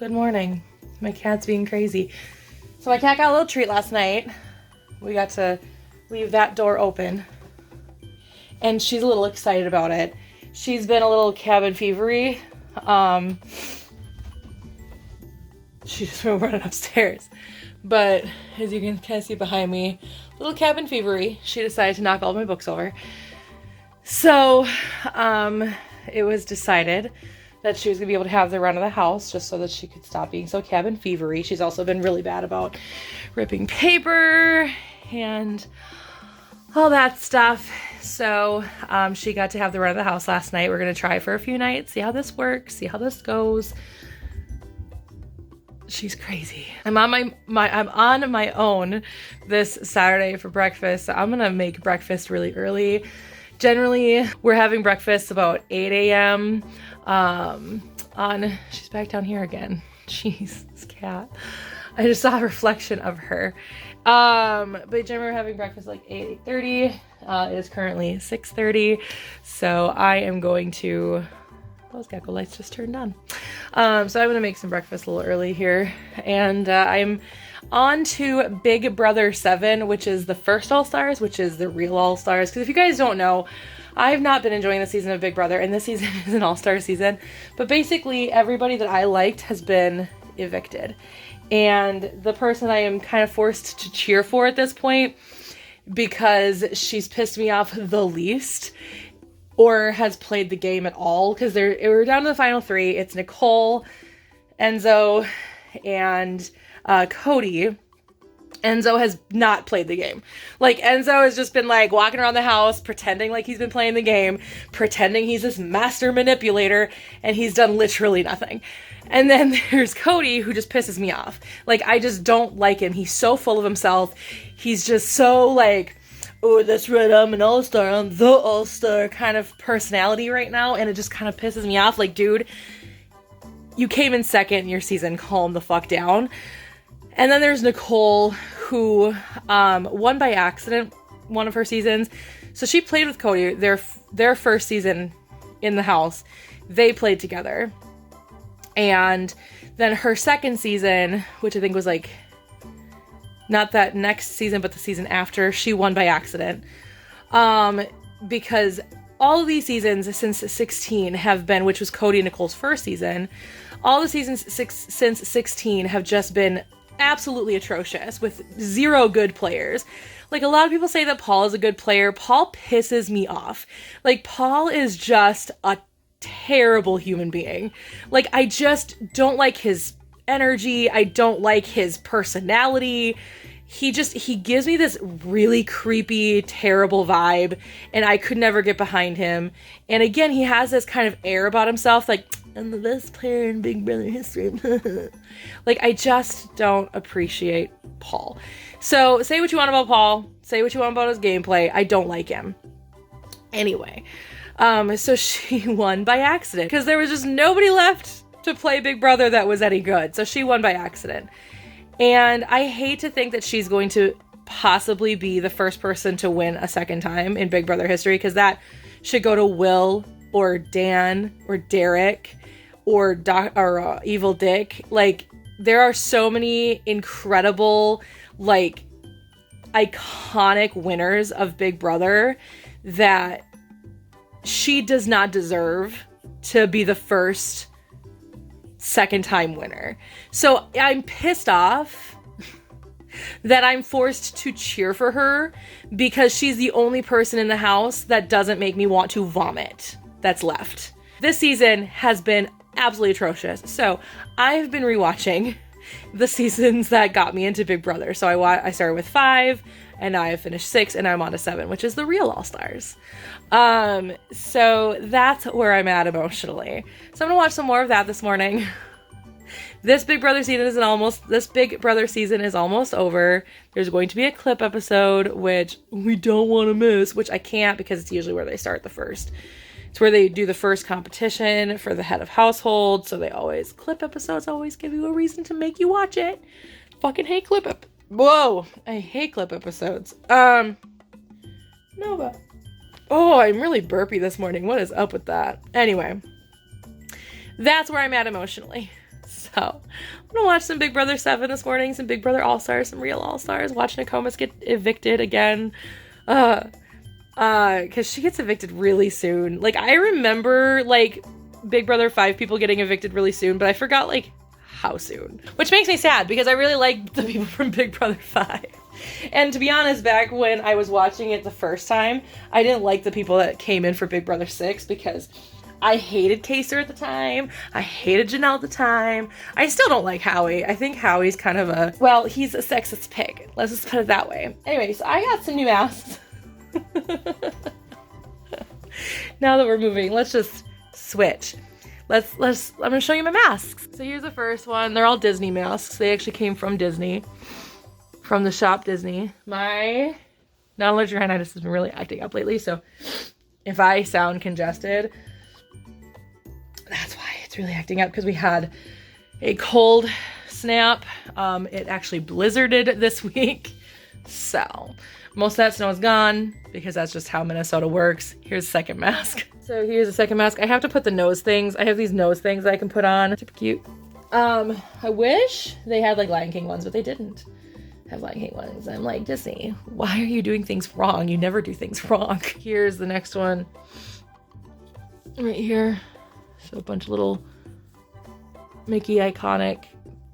Good morning. My cat's being crazy. So my cat got a little treat last night. We got to leave that door open. And she's a little excited about it. She's been a little cabin fevery. She just went running upstairs. But as you can kind of see behind me, little cabin fevery. She decided to knock all my books over. So it was decided that she was going to be able to have the run of the house just so that she could stop being so cabin fevery. She's also been really bad about ripping paper and all that stuff. So she got to have the run of the house last night. We're going to try for a few nights, see how this works, see how this goes. She's crazy. I'm on my own this Saturday for breakfast. So I'm going to make breakfast really early. Generally, we're having breakfast about 8 a.m. She's back down here again. Jeez, this cat. I just saw a reflection of her. But generally we're having breakfast like 8:30. It is currently 6:30. So I am going to... Those gecko lights just turned on. So I'm going to make some breakfast a little early here. And I'm on to Big Brother 7, which is the first All-Stars, which is the real All-Stars. Because if you guys don't know, I've not been enjoying the season of Big Brother, and this season is an All-Star season. But basically, everybody that I liked has been evicted. And the person I am kind of forced to cheer for at this point, because she's pissed me off the least, or has played the game at all, because we're down to the final three. It's Nicole, Enzo, and Cody. Enzo has not played the game. Like, Enzo has just been like walking around the house pretending like he's been playing the game, pretending he's this master manipulator, and he's done literally nothing. And then there's Cody, who just pisses me off. Like, I just don't like him. He's so full of himself. He's just so like, oh, that's right, I'm an all-star, I'm the all-star kind of personality right now, and it just kind of pisses me off. Like, dude, you came in second in your season, calm the fuck down. And then there's Nicole, who won by accident one of her seasons. So she played with Cody, their first season in the house. They played together. And then her second season, which I think was like, not that next season, but the season after, she won by accident. Because all of these seasons since 16 have been, which was Cody and Nicole's first season, all the seasons since 16 have just been absolutely atrocious with zero good players. Like, a lot of people say that Paul is a good player. Paul pisses me off. Like, Paul is just a terrible human being. Like, I just don't like his energy. I don't like his personality. He gives me this really creepy, terrible vibe, and I could never get behind him. And again, he has this kind of air about himself, like, I'm the best player in Big Brother history. Like, I just don't appreciate Paul. So, say what you want about Paul. Say what you want about his gameplay. I don't like him. Anyway, so she won by accident, because there was just nobody left to play Big Brother that was any good. So she won by accident. And I hate to think that she's going to possibly be the first person to win a second time in Big Brother history, because that should go to Will or Dan or Derek or Evil Dick. Like, there are so many incredible, like, iconic winners of Big Brother that she does not deserve to be the first second time winner. So I'm pissed off that I'm forced to cheer for her, because she's the only person in the house that doesn't make me want to vomit that's left. This season has been absolutely atrocious. So I've been rewatching the seasons that got me into Big Brother. So I started with 5, and now I finished 6, and I'm on to 7, which is the real All-Stars. So that's where I'm at emotionally. So I'm gonna watch some more of that this morning. This Big Brother season is almost over. There's going to be a clip episode, which we don't want to miss, which I can't, because it's usually where they start the first. It's where they do the first competition for the head of household. So clip episodes always give you a reason to make you watch it. Fucking hate Whoa, I hate clip episodes. No, but oh, I'm really burpy this morning. What is up with that? Anyway, that's where I'm at emotionally. So I'm gonna watch some Big Brother 7 this morning, some Big Brother All-Stars, some real All-Stars, watch Nokomis get evicted again. Because she gets evicted really soon. Like, I remember, like, Big Brother 5 people getting evicted really soon, but I forgot, like, how soon. Which makes me sad, because I really like the people from Big Brother 5. And to be honest, back when I was watching it the first time, I didn't like the people that came in for Big Brother 6, because I hated Kaser at the time. I hated Janelle at the time. I still don't like Howie. I think Howie's kind of a, well, he's a sexist pig. Let's just put it that way. Anyway, so I got some new masks. Now that we're moving, let's just switch. I'm gonna show you my masks. So here's the first one. They're all Disney masks. They actually came from Disney, from the shop Disney. My non-allergic rhinitis has been really acting up lately, so if I sound congested, that's why it's really acting up, because we had a cold snap. It actually blizzarded this week, so most of that snow is gone, because that's just how Minnesota works. Here's the second mask. So here's the second mask. I have to put the nose things. I have these nose things that I can put on. Super cute. I wish they had like Lion King ones, but they didn't have Lion King ones. I'm like, Disney, why are you doing things wrong? You never do things wrong. Here's the next one. Right here. So a bunch of little Mickey iconic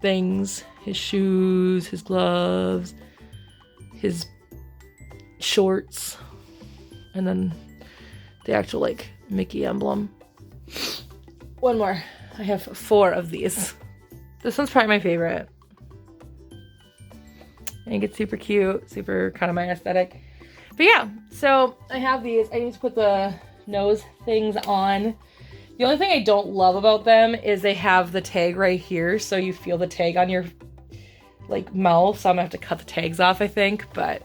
things. His shoes, his gloves, his shorts, and then the actual like Mickey emblem. One more. I have 4 of these. This one's probably my favorite. I think it's super cute, super kind of my aesthetic. But yeah, so I have these. I need to put the nose things on. The only thing I don't love about them is they have the tag right here, so you feel the tag on your like mouth. So I'm gonna have to cut the tags off, I think. But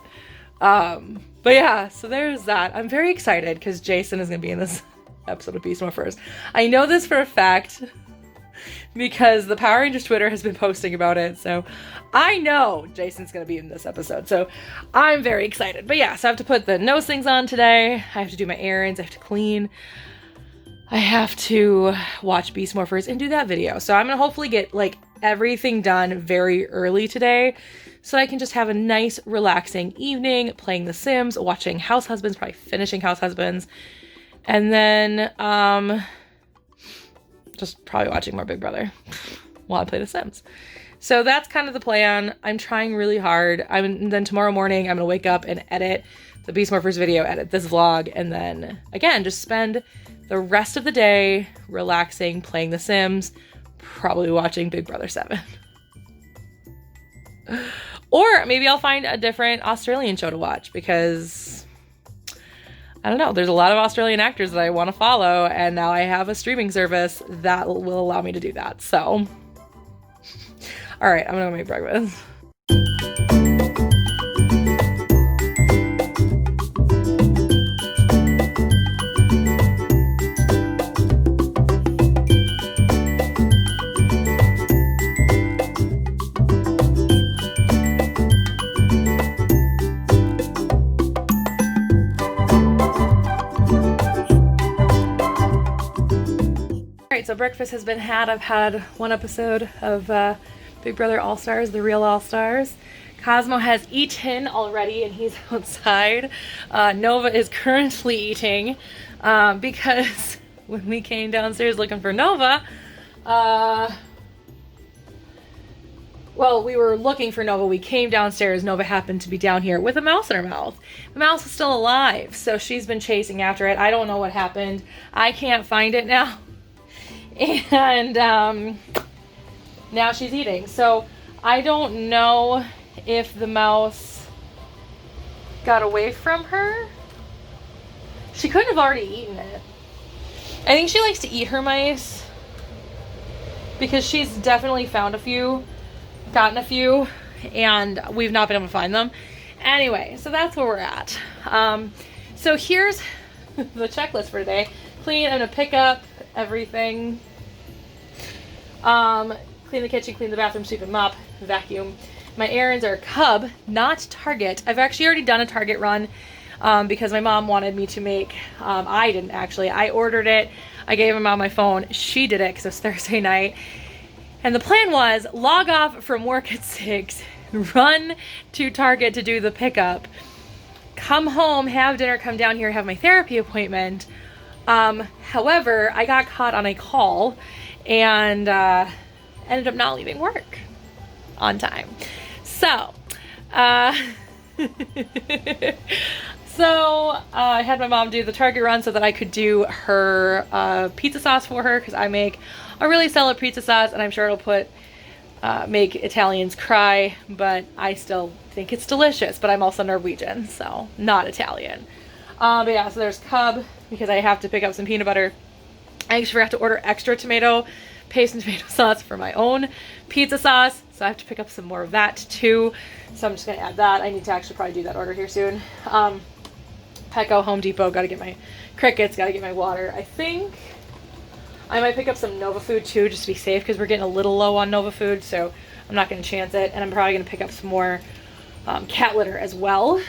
yeah, so there's that. I'm very excited because Jason is gonna be in this episode of Beast Morphers. I know this for a fact because the Power Rangers Twitter has been posting about it, so I know Jason's gonna be in this episode, so I'm very excited. But yeah, so I have to put the nose things on today. I have to do my errands. I have to clean. I have to watch Beast Morphers and do that video. So I'm gonna hopefully get like everything done very early today, so I can just have a nice, relaxing evening playing The Sims, watching House Husbands, probably finishing House Husbands, and then just probably watching more Big Brother while I play The Sims. So that's kind of the plan. I'm trying really hard. Then tomorrow morning, I'm gonna wake up and edit the Beast Morphers video, edit this vlog, and then again, just spend the rest of the day relaxing, playing The Sims, probably watching Big Brother 7. Or maybe I'll find a different Australian show to watch, because I don't know, there's a lot of Australian actors that I want to follow, and now I have a streaming service that will allow me to do that. So, all right, I'm gonna make breakfast. So breakfast has been had. I've had one episode of Big Brother All-Stars, the real All-Stars. Cosmo has eaten already and he's outside. Nova is currently eating because when we came downstairs looking for Nova, well, we were looking for Nova. We came downstairs. Nova happened to be down here with a mouse in her mouth. The mouse is still alive, so she's been chasing after it. I don't know what happened. I can't find it now. And now she's eating. So I don't know if the mouse got away from her. She couldn't have already eaten it. I think she likes to eat her mice because she's definitely found a few, gotten a few, and we've not been able to find them. Anyway, so that's where we're at. So here's the checklist for today. Clean, I'm gonna pick up everything. Clean the kitchen, clean the bathroom, sweep and mop, vacuum. My errands are Cub, not Target. I've actually already done a Target run because my mom wanted me to make, I didn't actually. I ordered it. I gave my mom my phone. She did it because it was Thursday night. And the plan was log off from work at 6, run to Target to do the pickup, come home, have dinner, come down here, have my therapy appointment. However, I got caught on a call and ended up not leaving work on time. So, I had my mom do the Target run so that I could do her pizza sauce for her, because I make a really solid pizza sauce, and I'm sure it'll make Italians cry, but I still think it's delicious. But I'm also Norwegian, so not Italian. But yeah, so there's Cub, because I have to pick up some peanut butter. I actually forgot to order extra tomato paste and tomato sauce for my own pizza sauce, so I have to pick up some more of that too. So I'm just gonna add that. I need to actually probably do that order here soon. Petco, Home Depot, gotta get my crickets, gotta get my water. I think I might pick up some Nova food too, just to be safe, because we're getting a little low on Nova food, so I'm not gonna chance it. And I'm probably gonna pick up some more cat litter as well.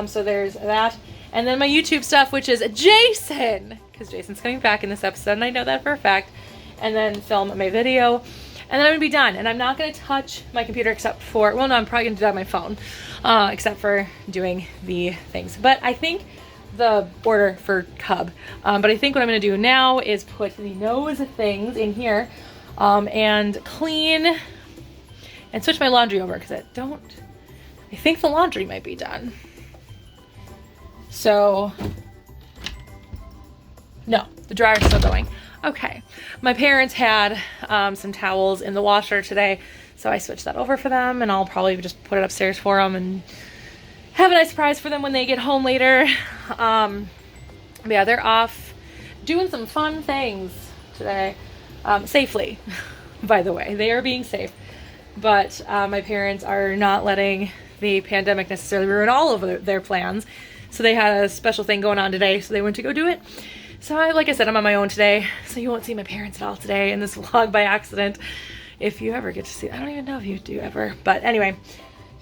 So there's that. And then my YouTube stuff, which is Jason, because Jason's coming back in this episode, and I know that for a fact. And then film my video, and then I'm gonna be done. And I'm not gonna touch my computer except for, well, no, I'm probably gonna do that on my phone, except for doing the things. But I think the order for Cub. But I think what I'm gonna do now is put the nose things in here, and clean and switch my laundry over, because I think the laundry might be done. So, no, the dryer's still going. Okay, my parents had some towels in the washer today, so I switched that over for them, and I'll probably just put it upstairs for them and have a nice surprise for them when they get home later. Yeah, they're off doing some fun things today, safely, by the way. They are being safe, but my parents are not letting the pandemic necessarily ruin all of their plans. So they had a special thing going on today, so they went to go do it. So like I said, I'm on my own today, so you won't see my parents at all today in this vlog by accident, if you ever get to see. I don't even know if you do ever, but anyway,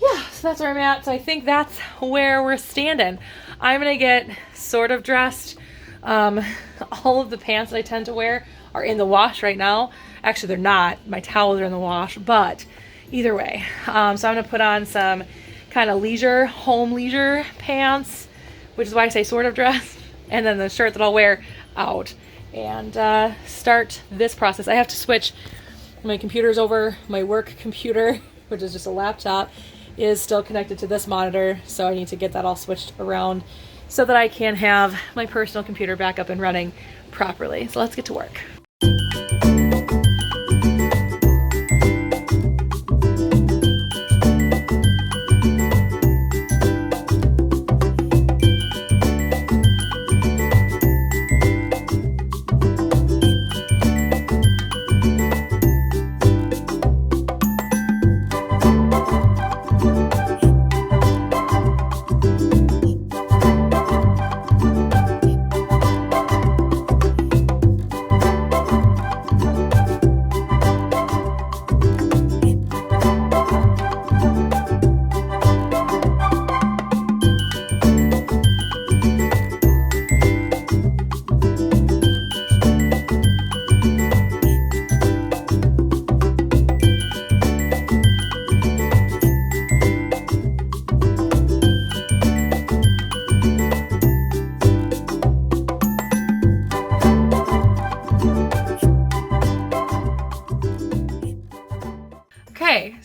yeah, so that's where I'm at. So I think that's where we're standing. I'm gonna get sort of dressed. All of the pants that I tend to wear are in the wash right now. Actually, they're not. My towels are in the wash, but either way. So I'm gonna put on some kind of home leisure pants, which is why I say sort of dress, and then the shirt that I'll wear out, and start this process. I have to switch my computers over. My work computer, which is just a laptop, is still connected to this monitor, so I need to get that all switched around so that I can have my personal computer back up and running properly. So let's get to work.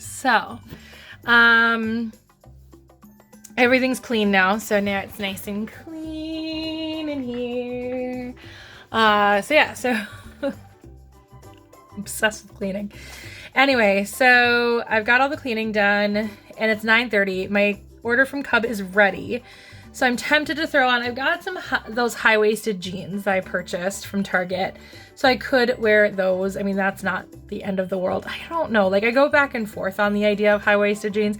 So, everything's clean now, so now it's nice and clean in here. So obsessed with cleaning. Anyway, so I've got all the cleaning done, and it's 9:30. My order from Cub is ready, so I'm tempted to throw on. I've got some those high-waisted jeans that I purchased from Target, so I could wear those. I mean, that's not the end of the world. I don't know. Like, I go back and forth on the idea of high-waisted jeans,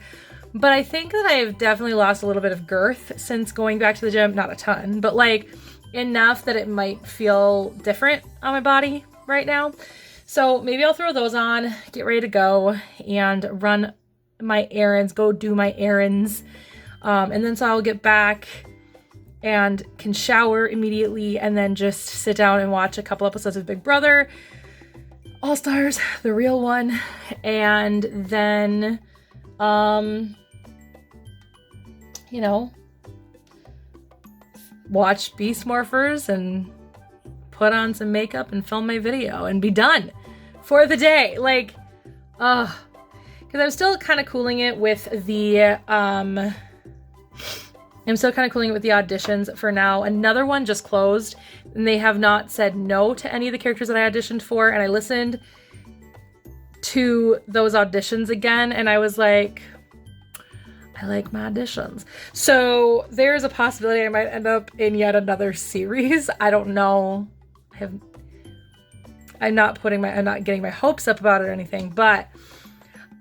but I think that I've definitely lost a little bit of girth since going back to the gym. Not a ton, but like enough that it might feel different on my body right now. So maybe I'll throw those on, get ready to go, and run my errands, go do my errands. And then so I'll get back and can shower immediately, and then just sit down and watch a couple episodes of Big Brother. All Stars, the real one, and then, you know, watch Beast Morphers and put on some makeup and film my video and be done for the day. Like, because I'm still kind of cooling it with the, I'm still kind of cooling it with the auditions for now. Another one just closed, and they have not said no to any of the characters that I auditioned for, and I listened to those auditions again, and I was like, I like my auditions. So there's a possibility I might end up in yet another series. I don't know. I'm not getting my hopes up about it or anything, but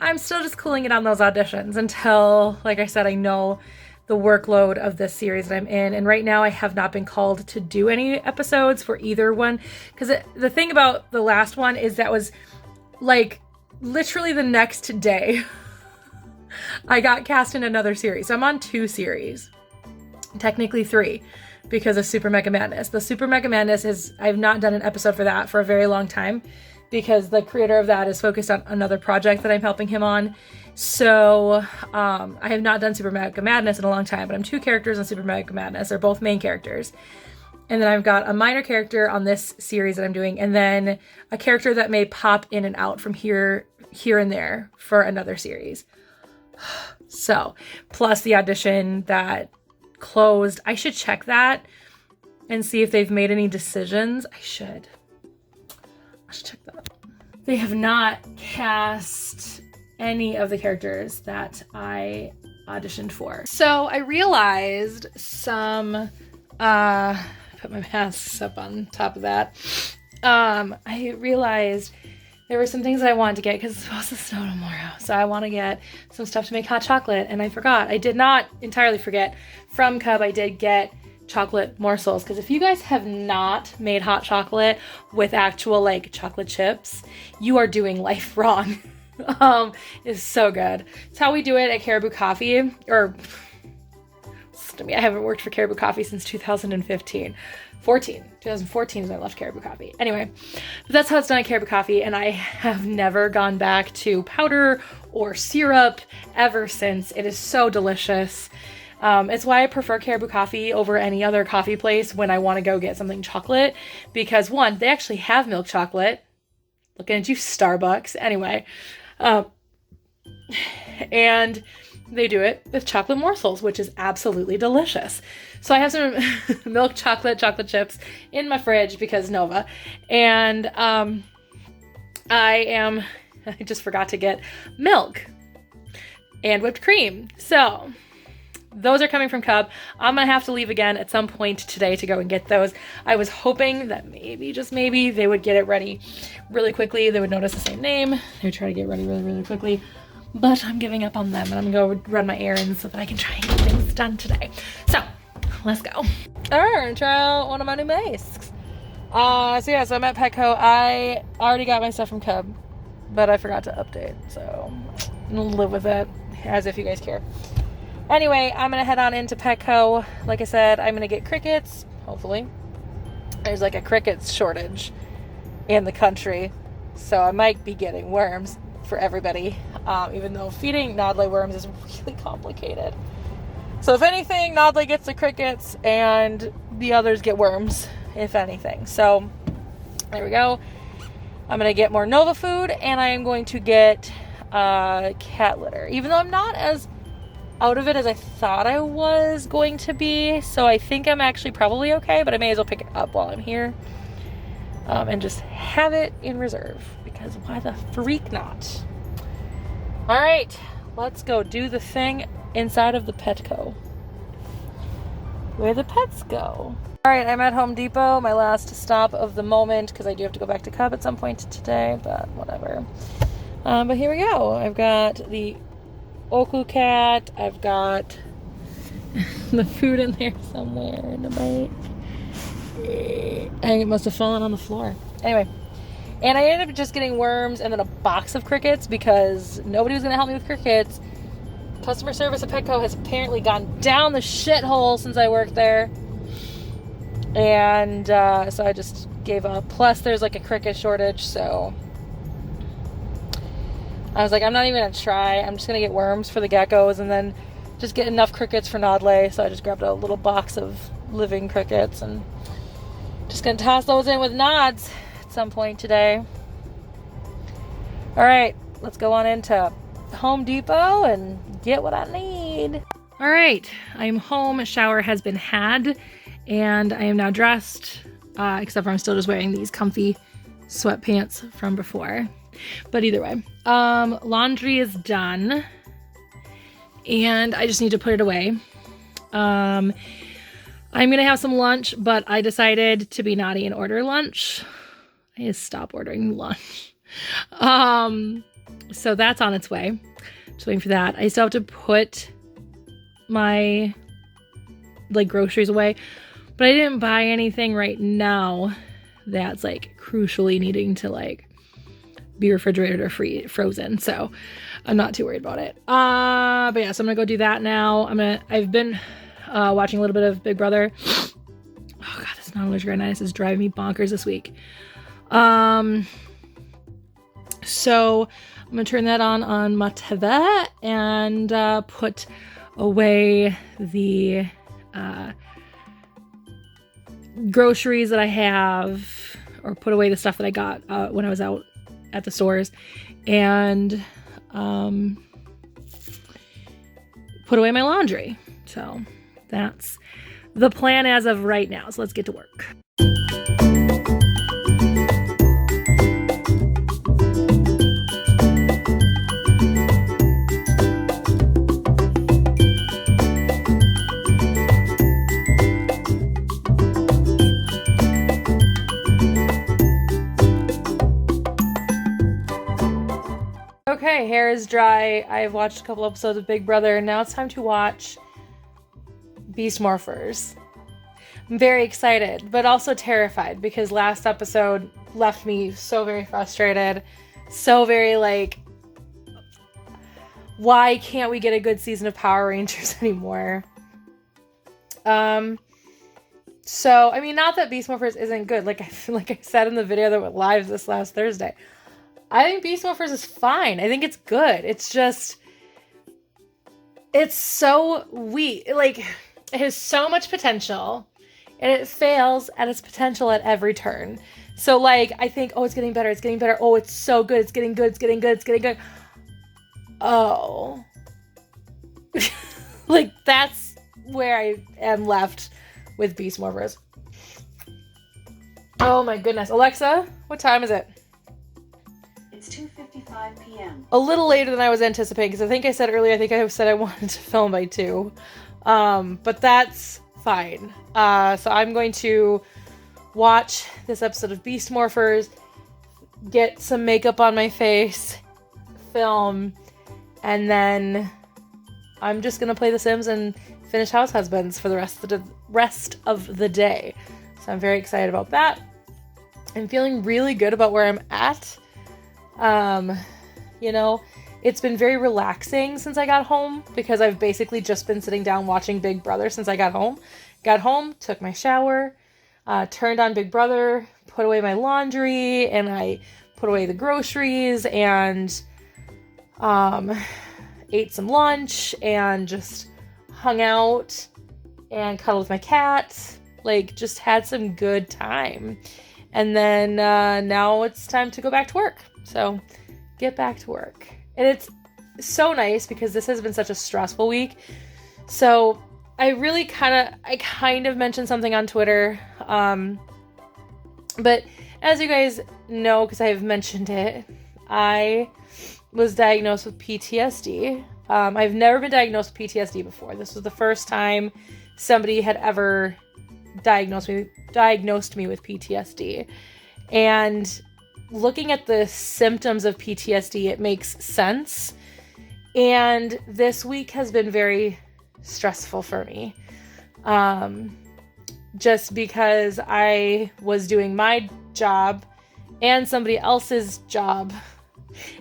I'm still just cooling it on those auditions until, like I said, I know the workload of this series that I'm in. And right now I have not been called to do any episodes for either one. Because the thing about the last one is that was like literally the next day I got cast in another series. So I'm on 2 series, technically 3, because of Super Mega Madness. The Super Mega Madness is, I've not done an episode for that for a very long time because the creator of that is focused on another project that I'm helping him on. So I have not done Super Mega Madness in a long time, but I'm 2 characters on Super Mega Madness. They're both main characters. And then I've got a minor character on this series that I'm doing, and then a character that may pop in and out from here and there for another series. So, plus the audition that closed. I should check that and see if they've made any decisions. I should check that. They have not cast any of the characters that I auditioned for. So I realized put my masks up on top of that. I realized there were some things that I wanted to get because it's supposed to snow tomorrow. So I want to get some stuff to make hot chocolate, and I forgot. I did not entirely forget. From Cub, I did get chocolate morsels, because if you guys have not made hot chocolate with actual like chocolate chips, you are doing life wrong. It's so good. It's how we do it at Caribou Coffee, or I haven't worked for Caribou Coffee since 2014 is when I left Caribou Coffee. Anyway, but that's how it's done at Caribou Coffee, and I have never gone back to powder or syrup ever since. It is so delicious. It's why I prefer Caribou Coffee over any other coffee place when I want to go get something chocolate, because 1, they actually have milk chocolate. Looking at you, Starbucks. Anyway, and they do it with chocolate morsels, which is absolutely delicious. So I have some milk chocolate chips in my fridge because Nova. And I just forgot to get milk and whipped cream. So those are coming from Cub. I'm going to have to leave again at some point today to go and get those. I was hoping that maybe, just maybe, they would get it ready really quickly. They would notice the same name. They would try to get ready really, really quickly. But I'm giving up on them, and I'm going to go run my errands so that I can try and get things done today. So, let's go. All right, we're going to try out one of my new masks. So I'm at Petco. I already got my stuff from Cub, but I forgot to update. So, I'm going to live with it as if you guys care. Anyway, I'm going to head on into Petco. Like I said, I'm going to get crickets, hopefully. There's like a crickets shortage in the country, so I might be getting worms for everybody, even though feeding Nodley worms is really complicated. So if anything, Nodley gets the crickets and the others get worms, if anything. So there we go. I'm going to get more Nova food, and I am going to get cat litter, even though I'm not as out of it as I thought I was going to be. So I think I'm actually probably okay, but I may as well pick it up while I'm here and just have it in reserve, because why the freak not? All right, let's go do the thing inside of the Petco, where the pets go. All right, I'm at Home Depot, my last stop of the moment, because I do have to go back to Cub at some point today, but whatever. But here we go. I've got the Oku cat. I've got the food in there somewhere in the bag. I think it must have fallen on the floor. Anyway, and I ended up just getting worms and then a box of crickets because nobody was going to help me with crickets. Customer service at Petco has apparently gone down the shithole since I worked there. And so I just gave up. Plus, there's like a cricket shortage, so I was like, I'm not even gonna try. I'm just gonna get worms for the geckos and then just get enough crickets for Nodley. So I just grabbed a little box of living crickets and just gonna toss those in with Nods at some point today. All right, let's go on into Home Depot and get what I need. All right, I'm home. Shower has been had, and I am now dressed, except for I'm still just wearing these comfy sweatpants from before. But either way, laundry is done, and I just need to put it away. I'm gonna have some lunch, but I decided to be naughty and order lunch. I need to stop ordering lunch. So that's on its way. Just waiting for that. I still have to put my like groceries away, but I didn't buy anything right now that's like crucially needing to like be refrigerated or frozen, so I'm not too worried about it. But yeah, so I'm gonna go do that now. I've been watching a little bit of Big Brother. Oh god, this non-allergic rhinitis is driving me bonkers this week. So I'm gonna turn that on my TV and put away the groceries that I have, or put away the stuff that I got when I was out at the stores, and put away my laundry. So that's the plan as of right now. So let's get to work. Okay, hair is dry. I've watched a couple episodes of Big Brother, and now it's time to watch Beast Morphers. I'm very excited, but also terrified, because last episode left me so very frustrated. So very like, why can't we get a good season of Power Rangers anymore? So, I mean, not that Beast Morphers isn't good. Like I said in the video that went live this last Thursday, I think Beast Morphers is fine. I think it's good. It's just, it's so weak. Like, it has so much potential, and it fails at its potential at every turn. So, like, I think, oh, it's getting better. It's getting better. Oh, it's so good. It's getting good. It's getting good. It's getting good. Oh. Like, that's where I am left with Beast Morphers. Oh, my goodness. Alexa, what time is it? It's 2:55 p.m. A little later than I was anticipating, because I think I said earlier, I said I wanted to film by 2. But that's fine. So I'm going to watch this episode of Beast Morphers, get some makeup on my face, film, and then I'm just going to play The Sims and finish House Husbands for the rest of the day. So I'm very excited about that. I'm feeling really good about where I'm at. You know, it's been very relaxing since I got home, because I've basically just been sitting down watching Big Brother since I got home. Got home, took my shower, turned on Big Brother, put away my laundry, and I put away the groceries, and ate some lunch, and just hung out and cuddled with my cat. Like, just had some good time. And then now it's time to go back to work. So get back to work. And it's so nice, because this has been such a stressful week. So I kind of mentioned something on Twitter. But as you guys know, because I've mentioned it, I was diagnosed with PTSD. I've never been diagnosed with PTSD before. This was the first time somebody had ever diagnosed me with PTSD. And looking at the symptoms of PTSD, it makes sense. And this week has been very stressful for me. Just because I was doing my job and somebody else's job,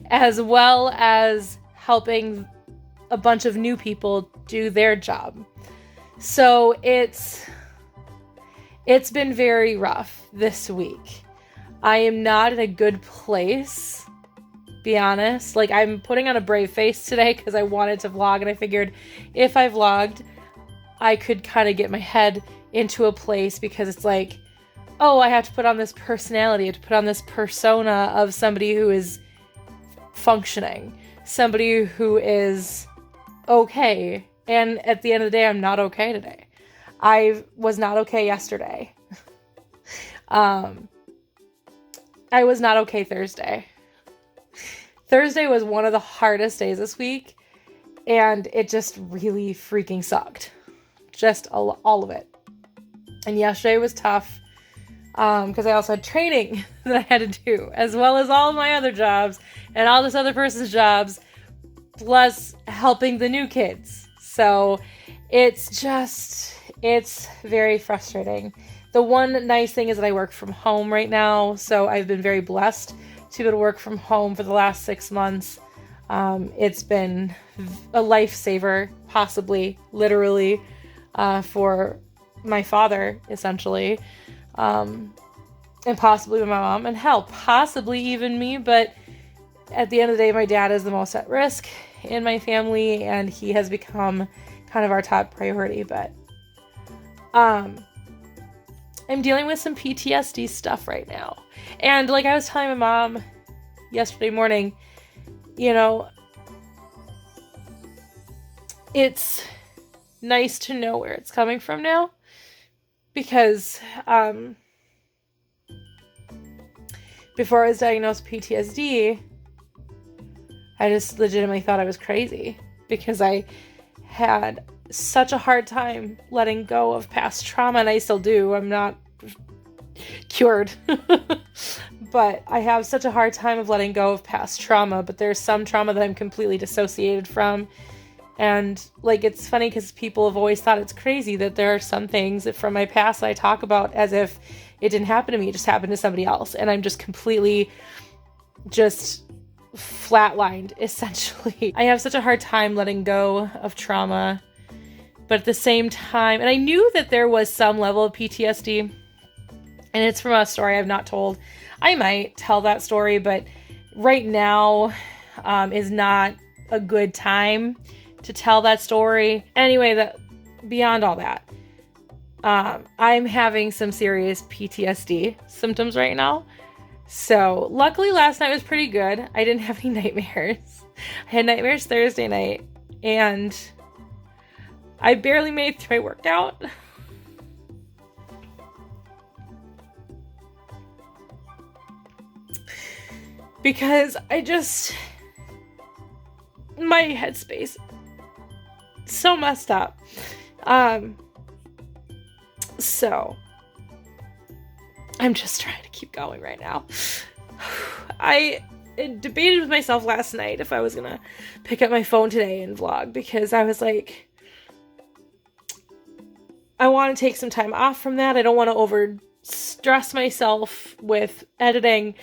as well as helping a bunch of new people do their job. So it's been very rough this week. I am not in a good place be honest. Like, I'm putting on a brave face today because I wanted to vlog, and I figured if I vlogged, I could kind of get my head into a place, because it's like, oh, I have to put on this personality, I have to put on this persona of somebody who is functioning, somebody who is okay. And at the end of the day, I'm not okay today. I was not okay yesterday. I was not okay Thursday. Thursday was one of the hardest days this week, and it just really freaking sucked. Just all of it. And yesterday was tough, because I also had training that I had to do, as well as all of my other jobs and all this other person's jobs, plus helping the new kids. So it's very frustrating. The one nice thing is that I work from home right now, so I've been very blessed to be able to work from home for the last 6 months. It's been a lifesaver, possibly, literally, for my father, essentially, and possibly my mom, and hell, possibly even me, but at the end of the day, my dad is the most at risk in my family, and he has become kind of our top priority. But I'm dealing with some PTSD stuff right now. And like I was telling my mom yesterday morning, you know, it's nice to know where it's coming from now, because before I was diagnosed with PTSD, I just legitimately thought I was crazy, because I had such a hard time letting go of past trauma, and I still do. I'm not cured, but I have such a hard time of letting go of past trauma. But there's some trauma that I'm completely dissociated from. And like, it's funny because people have always thought it's crazy that there are some things that from my past that I talk about as if it didn't happen to me, it just happened to somebody else. And I'm just completely just flatlined, essentially. I have such a hard time letting go of trauma. But at the same time, and I knew that there was some level of PTSD, and it's from a story I've not told. I might tell that story, but right now is not a good time to tell that story. Anyway, beyond all that, I'm having some serious PTSD symptoms right now. So luckily last night was pretty good. I didn't have any nightmares. I had nightmares Thursday night, and I barely made it through my workout. Because my headspace so messed up. So I'm just trying to keep going right now. I debated with myself last night if I was gonna pick up my phone today and vlog, because I was like, I want to take some time off from that. I don't want to over stress myself with editing.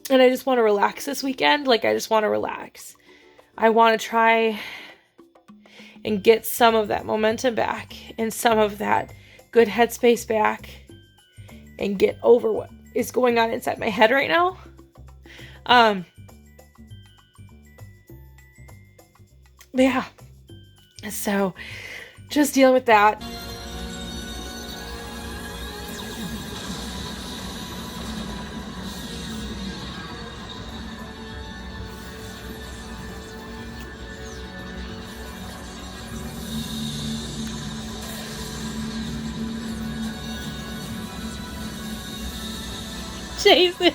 And I just want to relax this weekend. Like, I just want to relax. I want to try and get some of that momentum back and some of that good headspace back and get over what is going on inside my head right now. Yeah. So, just dealing with that. Jason!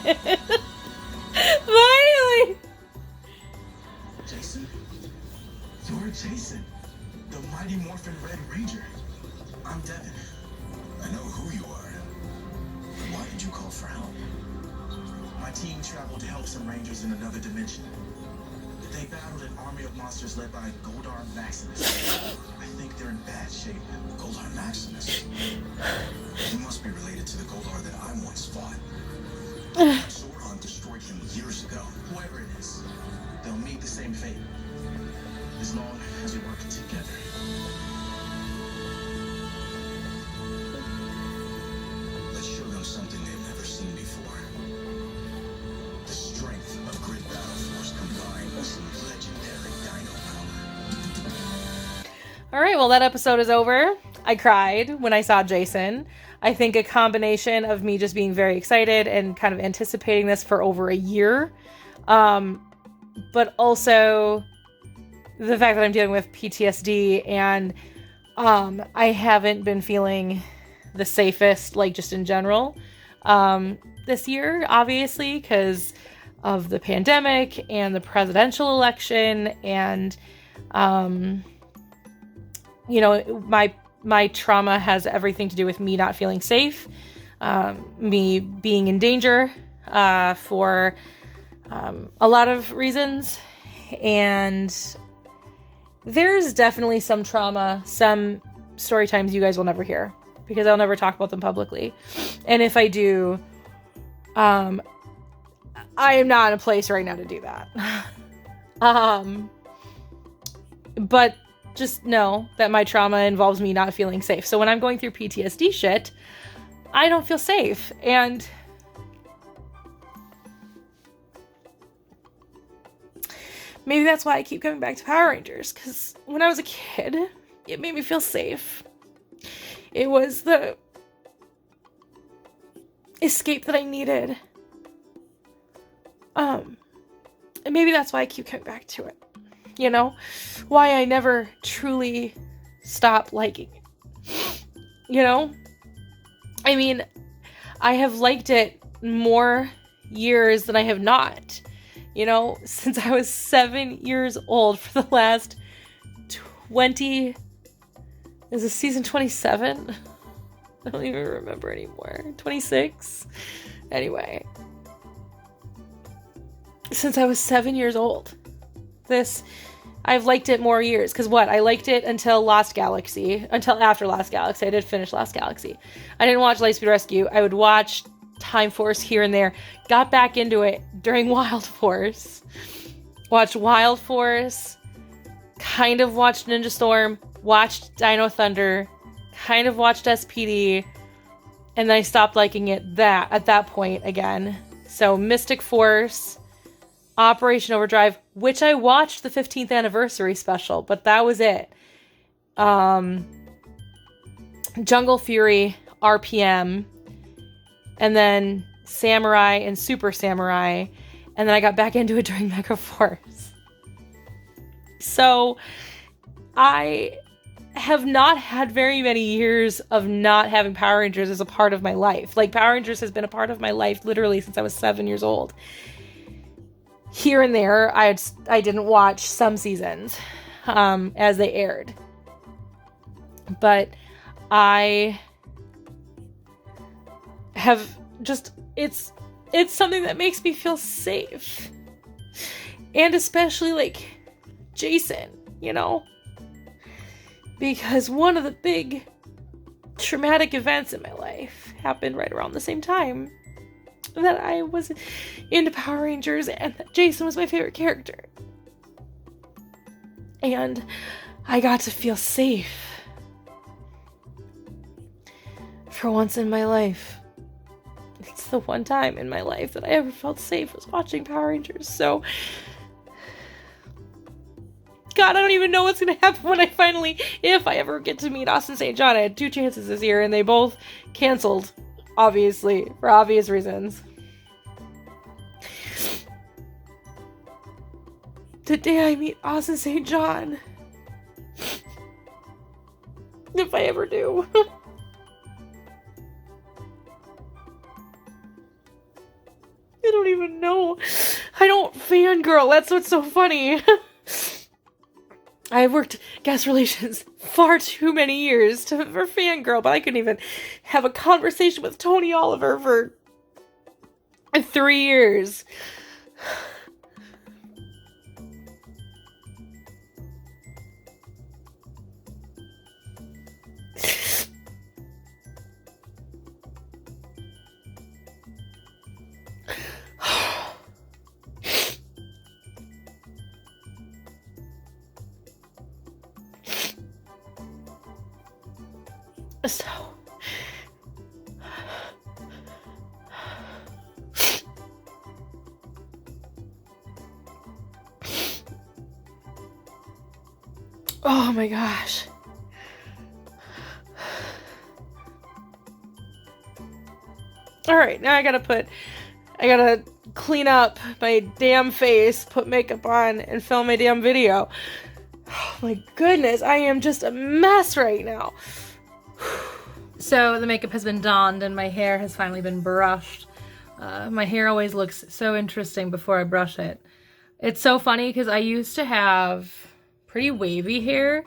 Finally! Jason? You're Jason, the mighty Morphin Red Ranger. I'm Devin. I know who you are. Why did you call for help? My team traveled to help some rangers in another dimension. They battled an army of monsters led by Goldar Maximus. I think they're in bad shape. Goldar Maximus? He must be related to the Goldar that I once fought. Zordon destroyed him years ago. Whoever it is, they'll meet the same fate. As long as we work together. Let's show them something they've never seen before. All right, well, that episode is over. I cried when I saw Jason. I think a combination of me just being very excited and kind of anticipating this for over a year, but also the fact that I'm dealing with PTSD and I haven't been feeling the safest, like just in general, this year, obviously, because of the pandemic and the presidential election and, you know, my trauma has everything to do with me not feeling safe, me being in danger, for, a lot of reasons. And there's definitely some trauma, some story times you guys will never hear because I'll never talk about them publicly. And if I do, I am not in a place right now to do that. But just know that my trauma involves me not feeling safe. So when I'm going through PTSD shit, I don't feel safe. And maybe that's why I keep coming back to Power Rangers, because when I was a kid, it made me feel safe. It was the escape that I needed. And maybe that's why I keep coming back to it. You know? Why I never truly stop liking it. You know? I mean, I have liked it more years than I have not. You know, since I was 7 years old for the last 20... Is this season 27? I don't even remember anymore. 26? Anyway. Since I was 7 years old. I've liked it more years. Because what? I liked it until Lost Galaxy. Until after Lost Galaxy. I did finish Lost Galaxy. I didn't watch Lightspeed Rescue. I would watch Time Force here and there. Got back into it during Wild Force. Watched Wild Force. Kind of watched Ninja Storm. Watched Dino Thunder. Kind of watched SPD. And then I stopped liking it at that point again. So Mystic Force. Operation Overdrive, which I watched the 15th anniversary special, but that was it. Jungle Fury, RPM, and then Samurai and Super Samurai, and then I got back into it during Mega Force. So I have not had very many years of not having Power Rangers as a part of my life. Like, Power Rangers has been a part of my life literally since I was 7 years old. Here and there, I didn't watch some seasons as they aired. But I have just, it's something that makes me feel safe. And especially, like, Jason, you know? Because one of the big traumatic events in my life happened right around the same time that I was into Power Rangers, and that Jason was my favorite character. And I got to feel safe. For once in my life. It's the one time in my life that I ever felt safe was watching Power Rangers. So, God, I don't even know what's going to happen when if I ever get to meet Austin St. John. I had 2 chances this year, and they both canceled. Obviously, for obvious reasons. The day I meet Austin St. John. If I ever do. I don't even know. I don't fangirl. That's what's so funny. I've worked guest relations far too many years for fangirl, but I couldn't even have a conversation with Tony Oliver for 3 years. So, oh my gosh. All right, now I gotta clean up my damn face, put makeup on, and film my damn video. Oh my goodness, I am just a mess right now. So the makeup has been donned and my hair has finally been brushed. My hair always looks so interesting before I brush it. It's so funny because I used to have pretty wavy hair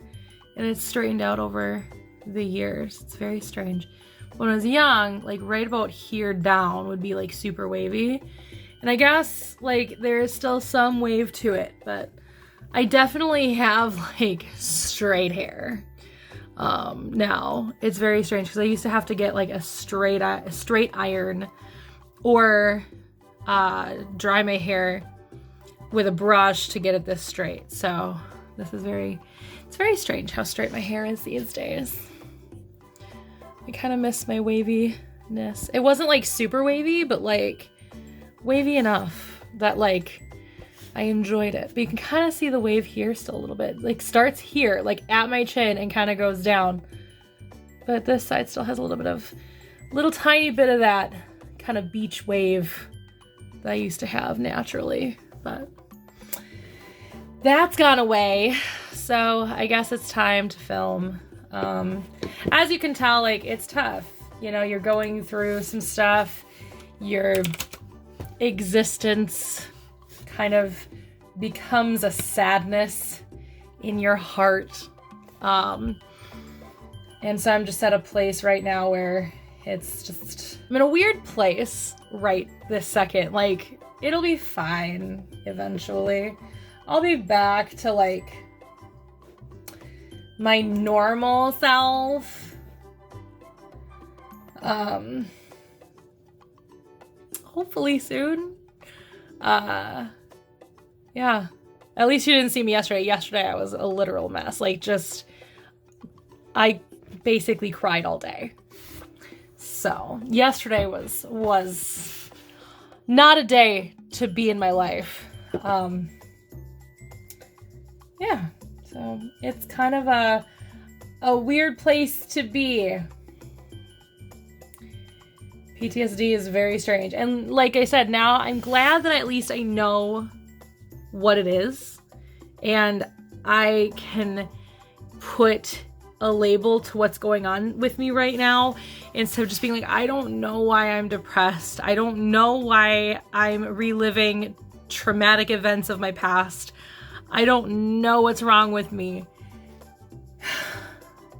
and it's straightened out over the years. It's very strange. When I was young, like right about here down would be like super wavy. And I guess like there is still some wave to it, but I definitely have like straight hair. Now it's very strange because I used to have to get like a straight iron or dry my hair with a brush to get it this straight. So this is it's very strange how straight my hair is these days. I kind of miss my waviness. It wasn't like super wavy, but like wavy enough that like I enjoyed it. But you can kind of see the wave here still a little bit. Like starts here, like at my chin and kind of goes down. But this side still has a little tiny bit of that kind of beach wave that I used to have naturally. But that's gone away. So I guess it's time to film. As you can tell, like it's tough. You know, you're going through some stuff. Your existence kind of becomes a sadness in your heart. And so I'm just at a place right now where it's just, I'm in a weird place right this second. Like, it'll be fine eventually. I'll be back to like my normal self. Hopefully soon. Yeah. At least you didn't see me yesterday. Yesterday I was a literal mess. Like I basically cried all day. So yesterday was not a day to be in my life. Yeah. So it's kind of a weird place to be. PTSD is very strange. And like I said, now I'm glad that at least I know what it is. And I can put a label to what's going on with me right now. Instead of just being like, I don't know why I'm depressed. I don't know why I'm reliving traumatic events of my past. I don't know what's wrong with me.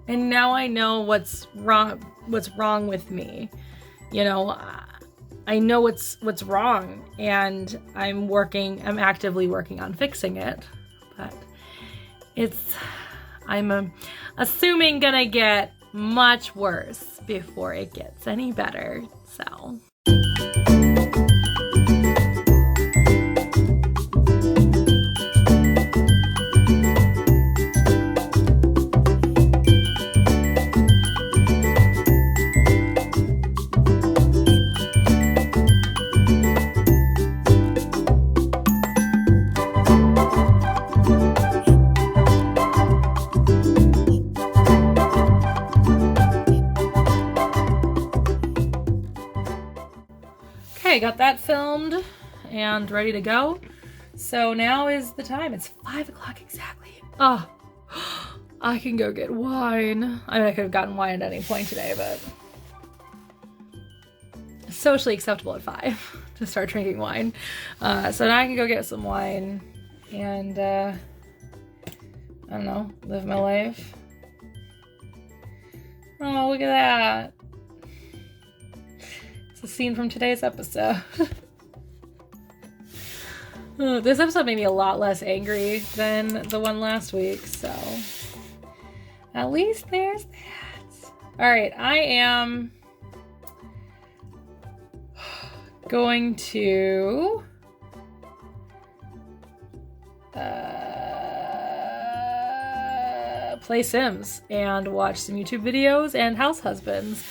And now I know what's wrong with me. You know, I know what's wrong, and I'm actively working on fixing it. But I'm assuming gonna get much worse before it gets any better. So okay, got that filmed and ready to go. So now is the time. It's 5 o'clock exactly. Oh, I can go get wine. I mean, I could have gotten wine at any point today, but it's socially acceptable at 5 to start drinking wine. So now I can go get some wine and, I don't know, live my life. Oh, look at that. It's a scene from today's episode. This episode made me a lot less angry than the one last week, so at least there's that. Alright, I am going to play Sims and watch some YouTube videos and House Husbands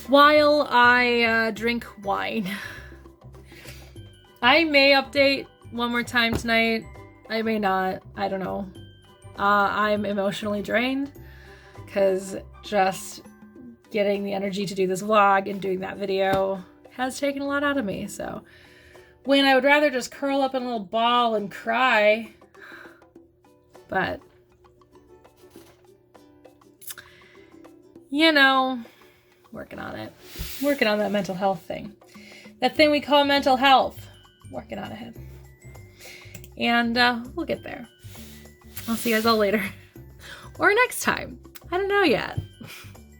while I drink wine. I may update one more time tonight. I may not. I don't know. I'm emotionally drained because just getting the energy to do this vlog and doing that video has taken a lot out of me. So when I would rather just curl up in a little ball and cry, but you know, working on it. Working on that mental health thing. That thing we call mental health. Working on it. And we'll get there. I'll see you guys all later. Or next time. I don't know yet.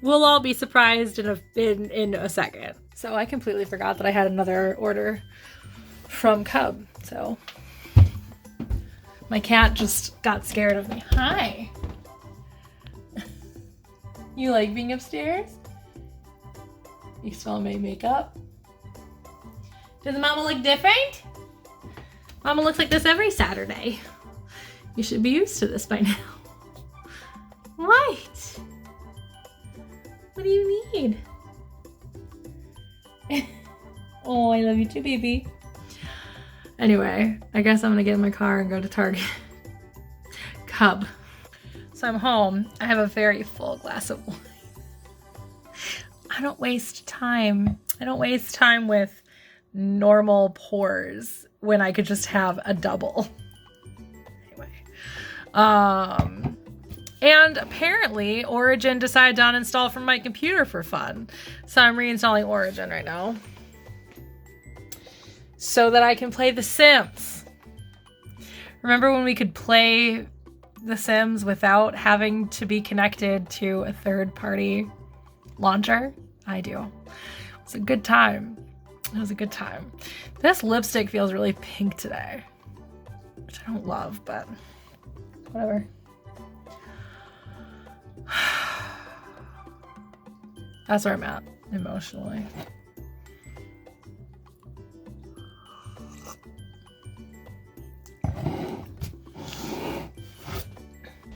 We'll all be surprised in a second. So I completely forgot that I had another order from Cub. So my cat just got scared of me. Hi. You like being upstairs? You smell my makeup? Does Mama look different? Mama looks like this every Saturday. You should be used to this by now. What? What do you need? Oh, I love you too, baby. Anyway, I guess I'm gonna get in my car and go to Target. Cub. So I'm home. I have a very full glass of wine. I don't waste time. I don't waste time with normal pours when I could just have a double. Anyway. And apparently Origin decided to uninstall from my computer for fun. So I'm reinstalling Origin right now. So that I can play The Sims. Remember when we could play The Sims without having to be connected to a third-party launcher? I do. It was a good time. It was a good time. This lipstick feels really pink today, which I don't love, but whatever. That's where I'm at emotionally.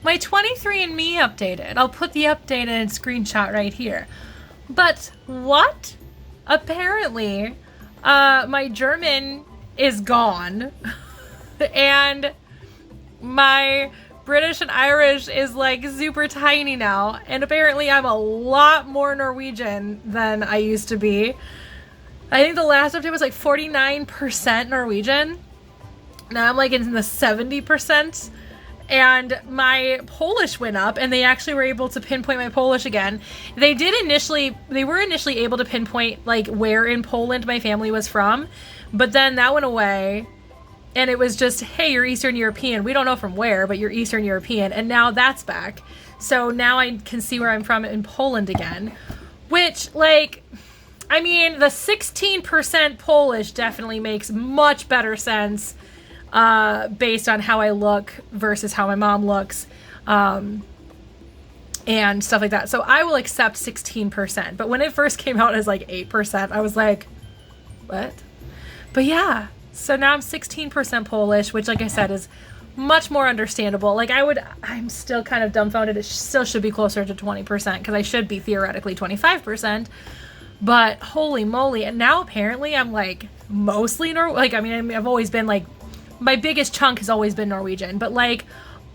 My 23andMe updated. I'll put the updated screenshot right here. But what? Apparently, my German is gone. And my British and Irish is like super tiny now. And apparently I'm a lot more Norwegian than I used to be. I think the last update was like 49% Norwegian. Now I'm like in the 70%. And my Polish went up, and they actually were able to pinpoint my Polish again. They were initially able to pinpoint like where in Poland my family was from, but then that went away, and it was just, hey, you're Eastern European. We don't know from where, but you're Eastern European, and now that's back. So now I can see where I'm from in Poland again, which, like, I mean, the 16% Polish definitely makes much better sense based on how I look versus how my mom looks, and stuff like that. So I will accept 16%. But when it first came out as like 8%, I was like, what? But yeah, so now I'm 16% Polish, which, like I said, is much more understandable. Like I'm still kind of dumbfounded. It still should be closer to 20% because I should be theoretically 25%. But holy moly. And now apparently I'm like mostly I've always been like, my biggest chunk has always been Norwegian, but like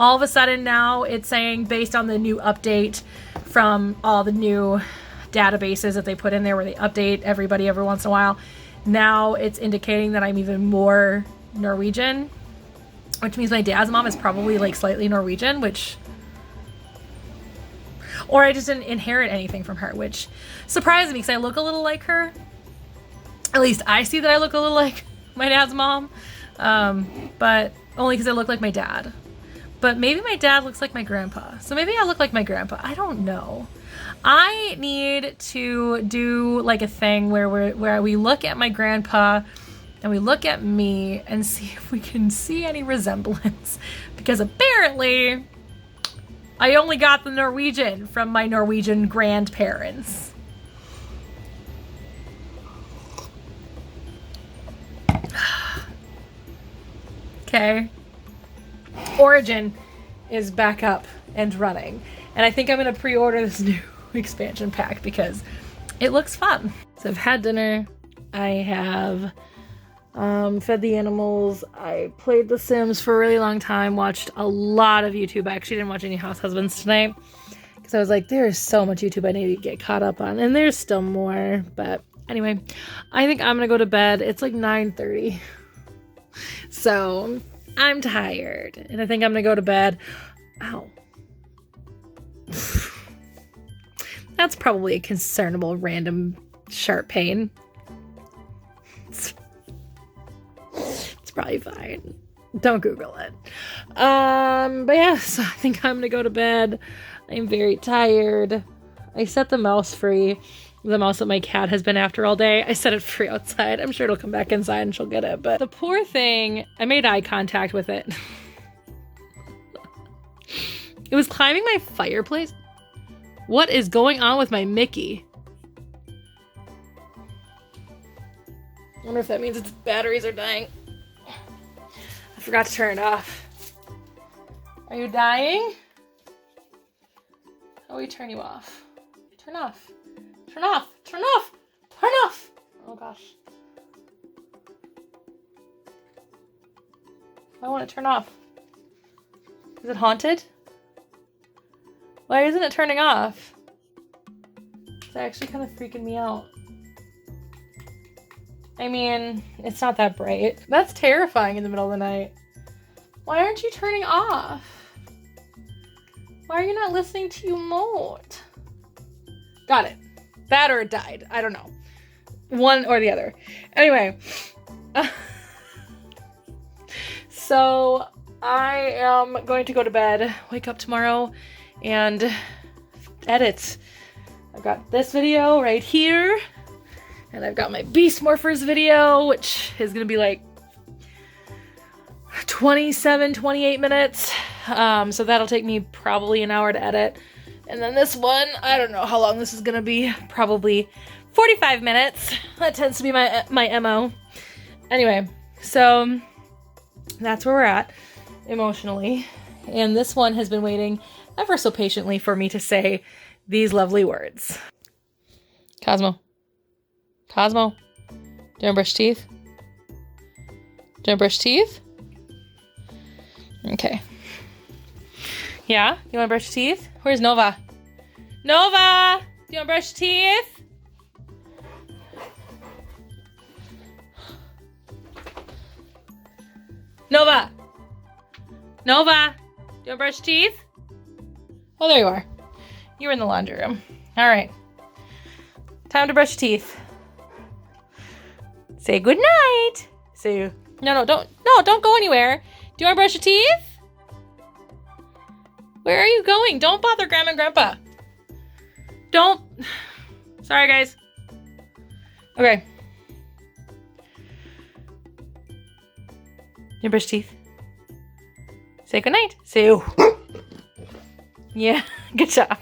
all of a sudden now it's saying, based on the new update from all the new databases that they put in there where they update everybody every once in a while, now it's indicating that I'm even more Norwegian, which means my dad's mom is probably like slightly Norwegian, or I just didn't inherit anything from her, which surprised me because I look a little like her. At least I see that I look a little like my dad's mom. But only because I look like my dad. But maybe my dad looks like my grandpa. So maybe I look like my grandpa. I don't know. I need to do like a thing where we look at my grandpa and we look at me and see if we can see any resemblance. Because apparently I only got the Norwegian from my Norwegian grandparents. Okay. Origin is back up and running. And I think I'm going to pre-order this new expansion pack because it looks fun. So I've had dinner. I have fed the animals. I played The Sims for a really long time. Watched a lot of YouTube. I actually didn't watch any House Husbands tonight because I was like, there is so much YouTube I need to get caught up on. And there's still more. But Anyway, I think I'm gonna go to bed. It's like 9:30. So I'm tired. And I think I'm gonna go to bed. Ow. That's probably a concernable random sharp pain. It's probably fine. Don't Google it. But yeah, so I think I'm gonna go to bed. I'm very tired. I set the mouse free. The mouse that my cat has been after all day. I set it free outside. I'm sure it'll come back inside and she'll get it. But the poor thing, I made eye contact with it. It was climbing my fireplace. What is going on with my Mickey? I wonder if that means its batteries are dying. I forgot to turn it off. Are you dying? How do we turn you off? Turn off. Turn off. Turn off. Turn off. Oh gosh. I want to turn off. Is it haunted? Why isn't it turning off? It's actually kind of freaking me out. I mean, it's not that bright. That's terrifying in the middle of the night. Why aren't you turning off? Why are you not listening to your emote? Got it. That or it died. I don't know. One or the other. Anyway. So I am going to go to bed, wake up tomorrow, and edit. I've got this video right here, and I've got my Beast Morphers video, which is gonna be like 27, 28 minutes. So that'll take me probably an hour to edit. And then this one, I don't know how long this is gonna be, probably 45 minutes. That tends to be my MO. Anyway, so that's where we're at emotionally. And this one has been waiting ever so patiently for me to say these lovely words. Cosmo. Cosmo. Do you want to brush teeth? Do you want to brush teeth? Okay. Yeah? You want to brush teeth? Where's Nova? Nova! Do you want to brush teeth? Nova! Nova! Do you want to brush teeth? Oh, there you are. You were in the laundry room. All right. Time to brush your teeth. Say good night. Say no, don't go anywhere. Do you want to brush your teeth? Where are you going? Don't bother Grandma and Grandpa. Don't. Sorry, guys. Okay. You brush teeth. Say good night. Say yeah. Good job.